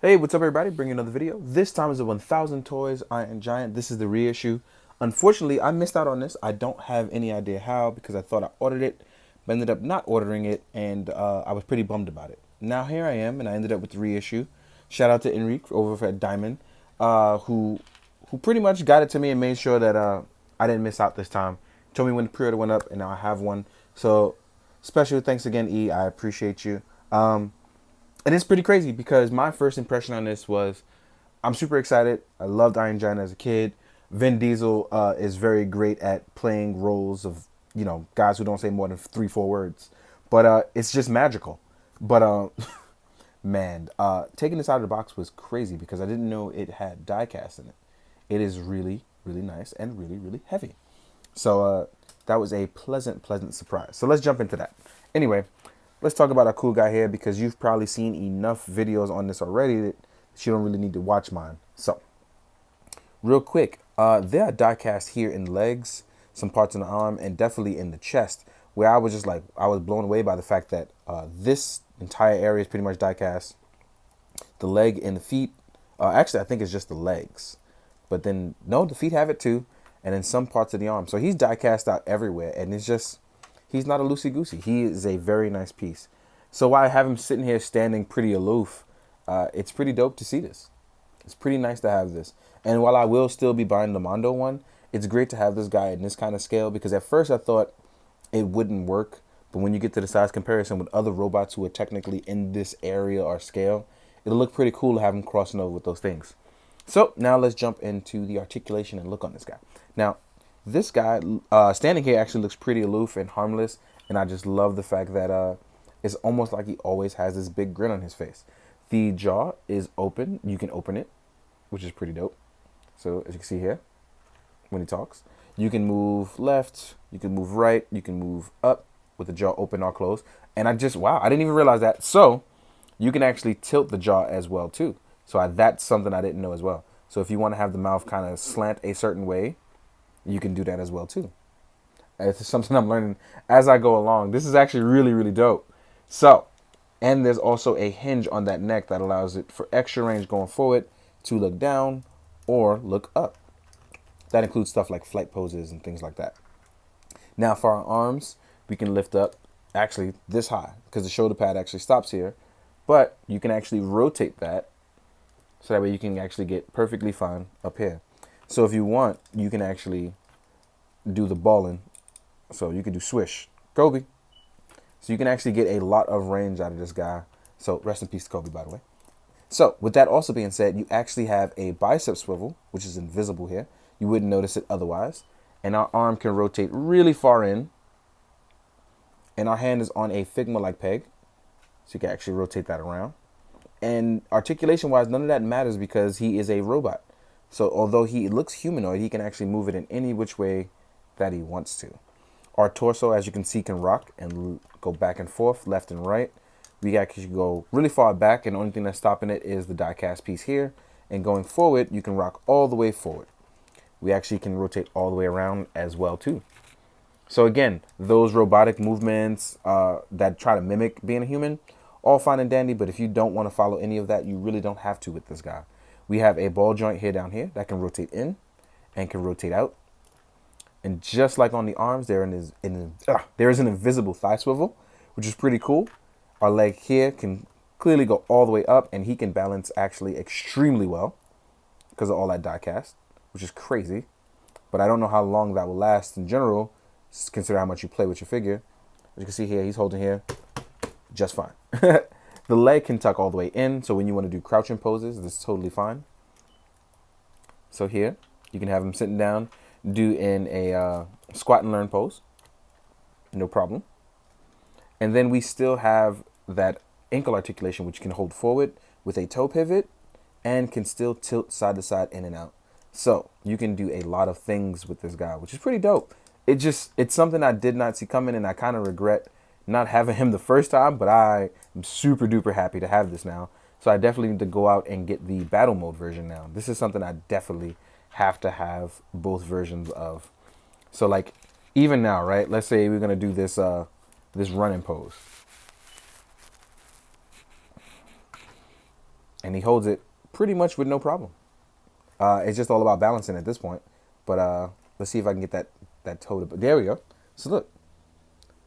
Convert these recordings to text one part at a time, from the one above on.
Hey, what's up everybody? Bringing another video. This time is a 1000 Toys Iron Giant. This is the reissue. Unfortunately, I missed out on this. I don't have any idea how because I thought I ordered it, but ended up not ordering it, and I was pretty bummed about it. Now here I am, and I ended up with the reissue. Shout out to Enrique over at Diamond, who pretty much got it to me and made sure that I didn't miss out this time. Told me when the pre-order went up, and now I have one. So special thanks again, E. I appreciate you. And it's pretty crazy because my first impression on this was I'm super excited. I loved Iron Giant as a kid. Vin Diesel is very great at playing roles of, guys who don't say more than 3-4 words. But it's just magical. But man, taking this out of the box was crazy because I didn't know it had diecast in it. It is really, really nice and really, really heavy. So that was a pleasant, pleasant surprise. So let's jump into that. Anyway, let's talk about our cool guy here because you've probably seen enough videos on this already that you don't really need to watch mine. So, real quick, there are die casts here in legs, some parts in the arm, and definitely in the chest, where I was just like, I was blown away by the fact that this entire area is pretty much die cast. The leg and the feet, actually I think it's just the legs. But then, no, the feet have it too, and then some parts of the arm. So he's die cast out everywhere, and it's just, he's not a loosey-goosey. He is a very nice piece. So while I have him sitting here standing pretty aloof, it's pretty dope to see this. It's pretty nice to have this. And while I will still be buying the Mondo one, it's great to have this guy in this kind of scale because at first I thought it wouldn't work. But when you get to the size comparison with other robots who are technically in this area or scale, it'll look pretty cool to have him crossing over with those things. So now let's jump into the articulation and look on this guy. Now, this guy standing here actually looks pretty aloof and harmless, and I just love the fact that it's almost like he always has this big grin on his face. The jaw is open. You can open it, which is pretty dope. So as you can see here, when he talks, you can move left, you can move right, you can move up with the jaw open or closed. And wow, I didn't even realize that. So you can actually tilt the jaw as well too. So that's something I didn't know as well. So if you want to have the mouth kind of slant a certain way, you can do that as well too. It's something I'm learning as I go along. This is actually really, really dope. So, and there's also a hinge on that neck that allows it for extra range going forward to look down or look up. That includes stuff like flight poses and things like that. Now for our arms, we can lift up actually this high because the shoulder pad actually stops here, but you can actually rotate that so that way you can actually get perfectly fine up here. So if you want, you can actually do the balling. So you can do swish, Kobe. So you can actually get a lot of range out of this guy. So rest in peace to Kobe, by the way. So with that also being said, you actually have a bicep swivel, which is invisible here. You wouldn't notice it otherwise. And our arm can rotate really far in. And our hand is on a Figma-like peg. So you can actually rotate that around. And articulation-wise, none of that matters because he is a robot. So although he looks humanoid, he can actually move it in any which way that he wants to. Our torso, as you can see, can rock and go back and forth, left and right. We actually go really far back, and the only thing that's stopping it is the die-cast piece here. And going forward, you can rock all the way forward. We actually can rotate all the way around as well, too. So again, those robotic movements that try to mimic being a human, all fine and dandy, but if you don't want to follow any of that, you really don't have to with this guy. We have a ball joint here down here that can rotate in and can rotate out. And just like on the arms, there is an invisible thigh swivel, which is pretty cool. Our leg here can clearly go all the way up, and he can balance actually extremely well because of all that die cast, which is crazy. But I don't know how long that will last in general, consider how much you play with your figure. As you can see here, he's holding here just fine. The leg can tuck all the way in, so when you want to do crouching poses, this is totally fine. So here, you can have him sitting down, do in a squat and learn pose. No problem. And then we still have that ankle articulation, which can hold forward with a toe pivot and can still tilt side to side, in and out. So you can do a lot of things with this guy, which is pretty dope. It's something I did not see coming, and I kind of regret not having him the first time, but I am super duper happy to have this now. So I definitely need to go out and get the battle mode version now. This is something I definitely have to have both versions of. So like even now, right? Let's say we're gonna do this this running pose. And he holds it pretty much with no problem. It's just all about balancing at this point. But let's see if I can get that toe to... There we go. So look.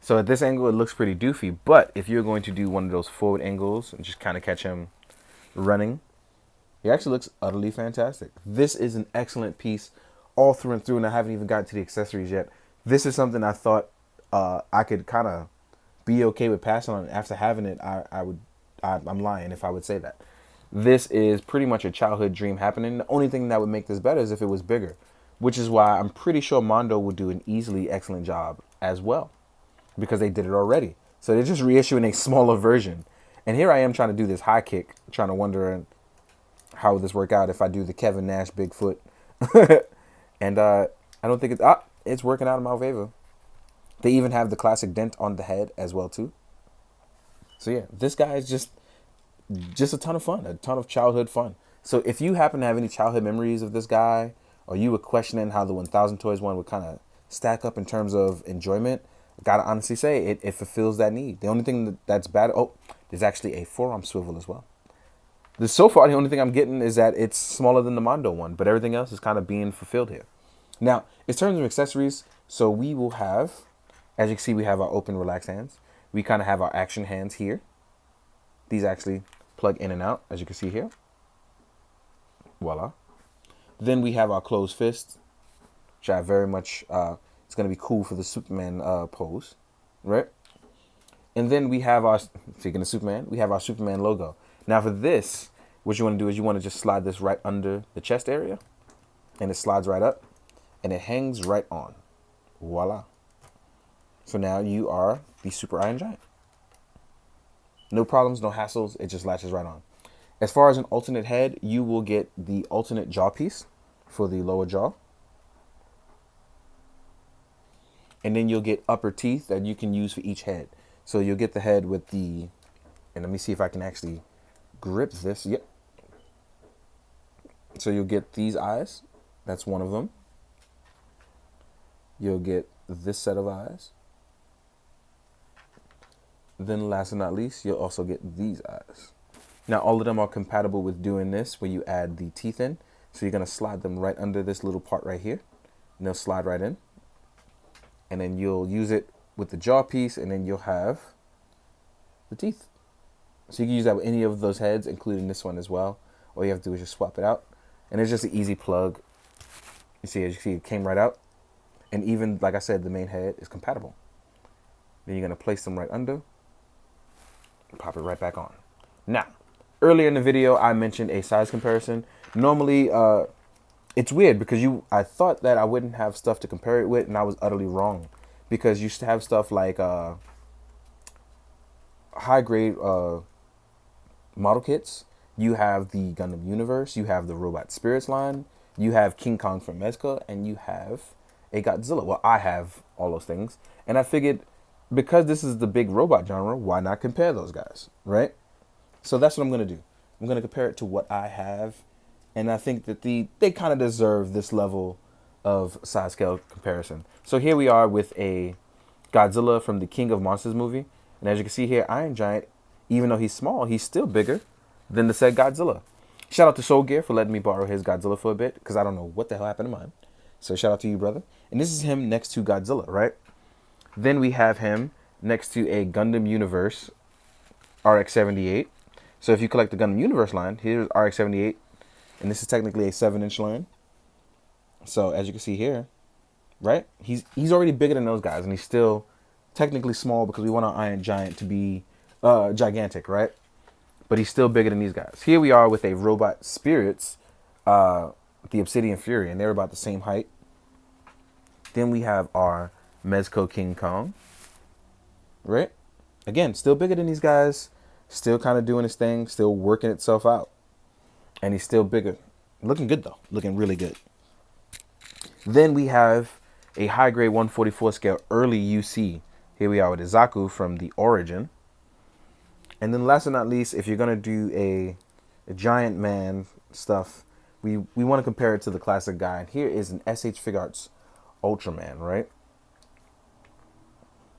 So at this angle, it looks pretty doofy. But if you're going to do one of those forward angles and just kind of catch him running, it actually looks utterly fantastic. This is an excellent piece all through and through, and I haven't even gotten to the accessories yet. This is something I thought I could kind of be okay with passing on. After having it, I'm lying if I would say that. This is pretty much a childhood dream happening. The only thing that would make this better is if it was bigger, which is why I'm pretty sure Mondo would do an easily excellent job as well, because they did it already. So they're just reissuing a smaller version. And here I am trying to do this high kick, trying to wonder how would this work out if I do the Kevin Nash Bigfoot. And I don't think it's working out in my favor. They even have the classic dent on the head as well too. So yeah, this guy is just a ton of fun, a ton of childhood fun. So if you happen to have any childhood memories of this guy, or you were questioning how the 1000 Toys one would kind of stack up in terms of enjoyment, I gotta honestly say it fulfills that need. The only thing that's bad, there's actually a forearm swivel as well. So far, the only thing I'm getting is that it's smaller than the Mondo one, but everything else is kind of being fulfilled here. Now, in terms of accessories, so we will have, as you can see, we have our open, relaxed hands. We kind of have our action hands here. These actually plug in and out, as you can see here. Voila. Then we have our closed fists, which I very much, it's going to be cool for the Superman pose, right? And then we have our, speaking of Superman, we have our Superman logo. Now for this, what you want to do is you want to just slide this right under the chest area, and it slides right up, and it hangs right on. Voila. So now you are the Super Iron Giant. No problems, no hassles, it just latches right on. As far as an alternate head, you will get the alternate jaw piece for the lower jaw. And then you'll get upper teeth that you can use for each head. So you'll get the head with the, and let me see if I can actually grip this. Yep. So you'll get these eyes. That's one of them. You'll get this set of eyes. Then last but not least, you'll also get these eyes. Now all of them are compatible with doing this where you add the teeth in. So you're going to slide them right under this little part right here. And they'll slide right in. And then you'll use it with the jaw piece, and then you'll have the teeth. So you can use that with any of those heads, including this one as well. All you have to do is just swap it out. And it's just an easy plug. You see, as you see, it came right out. And even, like I said, the main head is compatible. Then you're going to place them right under. Pop it right back on. Now, earlier in the video, I mentioned a size comparison. Normally, it's weird because I thought that I wouldn't have stuff to compare it with, and I was utterly wrong. Because you used to have stuff like high-grade model kits. You have the Gundam Universe. You have the Robot Spirits line. You have King Kong from Mezco. And you have a Godzilla. Well, I have all those things. And I figured, because this is the big robot genre, why not compare those guys, right? So that's what I'm going to do. I'm going to compare it to what I have. And I think that they kind of deserve this level of size scale comparison. So here we are with a Godzilla from the King of Monsters movie. And as you can see here, Iron Giant, even though he's small, he's still bigger than the said Godzilla. Shout out to Soul Gear for letting me borrow his Godzilla for a bit, because I don't know what the hell happened to mine. So shout out to you, brother. And this is him next to Godzilla, right? Then we have him next to a Gundam Universe RX-78. So if you collect the Gundam Universe line, here's RX-78. And this is technically a 7-inch line. So as you can see here, right? He's already bigger than those guys, and he's still technically small because we want our Iron Giant to be gigantic, right? But he's still bigger than these guys. Here we are with a Robot Spirits, the Obsidian Fury, and they're about the same height. Then we have our Mezco King Kong, right? Again, still bigger than these guys, still kind of doing his thing, still working itself out. And he's still bigger. Looking good, though. Looking really good. Then we have a high-grade 144 scale early UC. Here we are with Izaku from the Origin. And then last but not least, if you're going to do a giant man stuff, we want to compare it to the classic guy. And here is an SH Figuarts Ultraman, right?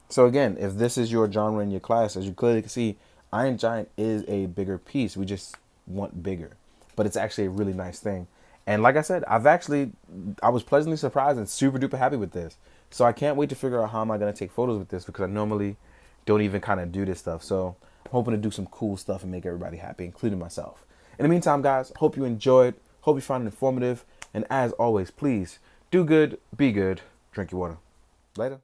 So again, if this is your genre in your class, as you clearly can see, Iron Giant is a bigger piece. We just want bigger. But it's actually a really nice thing. And like I said, I was pleasantly surprised and super duper happy with this. So I can't wait to figure out how am I going to take photos with this, because I normally don't even kind of do this stuff. So I'm hoping to do some cool stuff and make everybody happy, including myself. In the meantime, guys, hope you enjoyed. Hope you found it informative. And as always, please do good, be good, drink your water. Later.